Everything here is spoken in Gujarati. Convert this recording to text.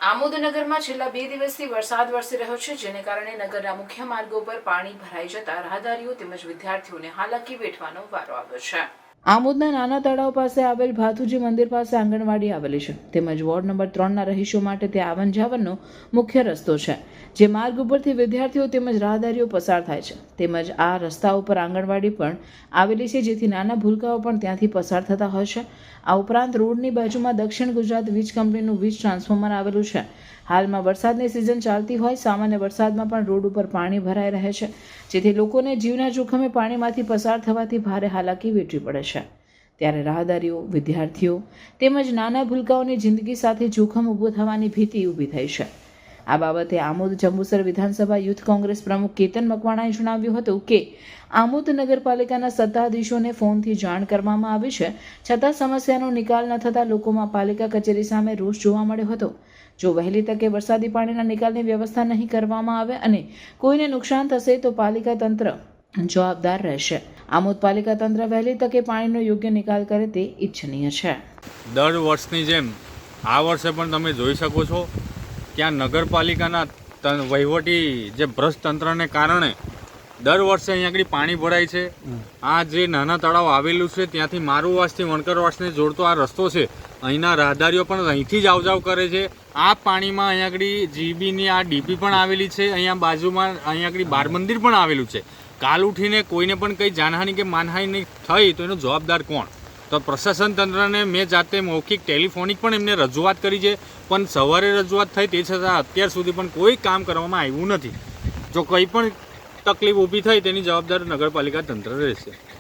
આમોદ નગરમાં છેલ્લા 2 દિવસથી વરસાદ વરસી રહ્યો છે, જેને કારણે નગરના મુખ્ય માર્ગો પર પાણી ભરાઈ જતા રાહદારીઓ તેમજ વિદ્યાર્થીઓને હાલાકી વેઠવાનો વારો આવ્યો છે। આમોદના નાના તળાવ પાસે આવેલ ભાથુજી મંદિર પાસે આંગણવાડી આવેલી છે, તેમજ વોર્ડ નંબર 3ના રહીશો માટે તે આવન જાવનનો મુખ્ય રસ્તો છે, જે માર્ગ ઉપરથી વિદ્યાર્થીઓ તેમજ રાહદારીઓ પસાર થાય છે। તેમજ આ રસ્તા ઉપર આંગણવાડી પણ આવેલી છે, જેથી નાના ભૂલકાઓ પણ ત્યાંથી પસાર થતા હોય છે। આ ઉપરાંત રોડની બાજુમાં દક્ષિણ ગુજરાત વીજ કંપનીનું વીજ ટ્રાન્સફોર્મર આવેલું છે। હાલમાં વરસાદની સિઝન ચાલતી હોય સામાન્ય વરસાદમાં પણ રોડ ઉપર પાણી ભરાઈ રહે છે, જેથી લોકોને જીવના જોખમે પાણીમાંથી પસાર થવાથી ભારે હાલાકી વેઠવી પડે છે। ત્યારે રાહદારીઓ, વિદ્યાર્થીઓ તેમજ નાના ભૂલકાઓની જિંદગી સાથે જોખમ ઊભું થવાની ભીતિ ઊભી થઈ છે। આ બાબતે આમોદ જંબુસર વિધાનસભા યુથ કોંગ્રેસ પ્રમુખ કેતન મકવાણાએ જણાવ્યું હતું કે આમોદ નગરપાલિકાના સત્તાધીશોને ફોનથી જાણ કરવામાં આવી છે, છતાં સમસ્યાનો નિકાલ ન થતાં લોકોમાં પાલિકા કચેરી સામે રોષ જોવા મળ્યો હતો। જો વહેલી તકે વરસાદી પાણીના નિકાલની વ્યવસ્થા નહીં કરવામાં આવે અને કોઈને નુકસાન થશે તો પાલિકા તંત્ર જવાબદાર રહેશે। આમોદ પાલિકા તંત્ર વહેલી તકે પાણીનો યોગ્ય નિકાલ કરે તે ઇચ્છનીય છે। દર વર્ષની જેમ આ વર્ષે પણ તમે જોઈ શકો છો કે આ નગરપાલિકાના વહીવટી જે ભ્રષ્ટ તંત્રને કારણે દર વર્ષે અહીંયા આગળ પાણી ભરાય છે। આ જે નાના તળાવ આવેલું છે ત્યાંથી મારુવાસથી વણકરવાસને જોડતો આ રસ્તો છે, અહીંના રાહદારીઓ પણ અહીંથી જ આવજાવ કરે છે। આ પાણીમાં અહીંયા આગળ જીબીની આ ડીપી પણ આવેલી છે, અહીંયા બાજુમાં અહીંયા આગળ બાર મંદિર પણ આવેલું છે। કાલ ઉઠીને કોઈને પણ કંઈ જાનહાની કે માનહાની થઈ તો એનો જવાબદાર કોણ? તો પ્રશાસન તંત્રને મેં જાતે મૌખિક ટેલિફોનિક પણ એમને રજૂઆત કરી છે, પણ સવારે રજૂઆત થઈ તે છતાં અત્યાર સુધી પણ કોઈ કામ કરવામાં આવ્યું નથી। જો કંઈ પણ તકલીફ ઊભી થઈ તેની જવાબદાર નગરપાલિકા તંત્ર રહેશે।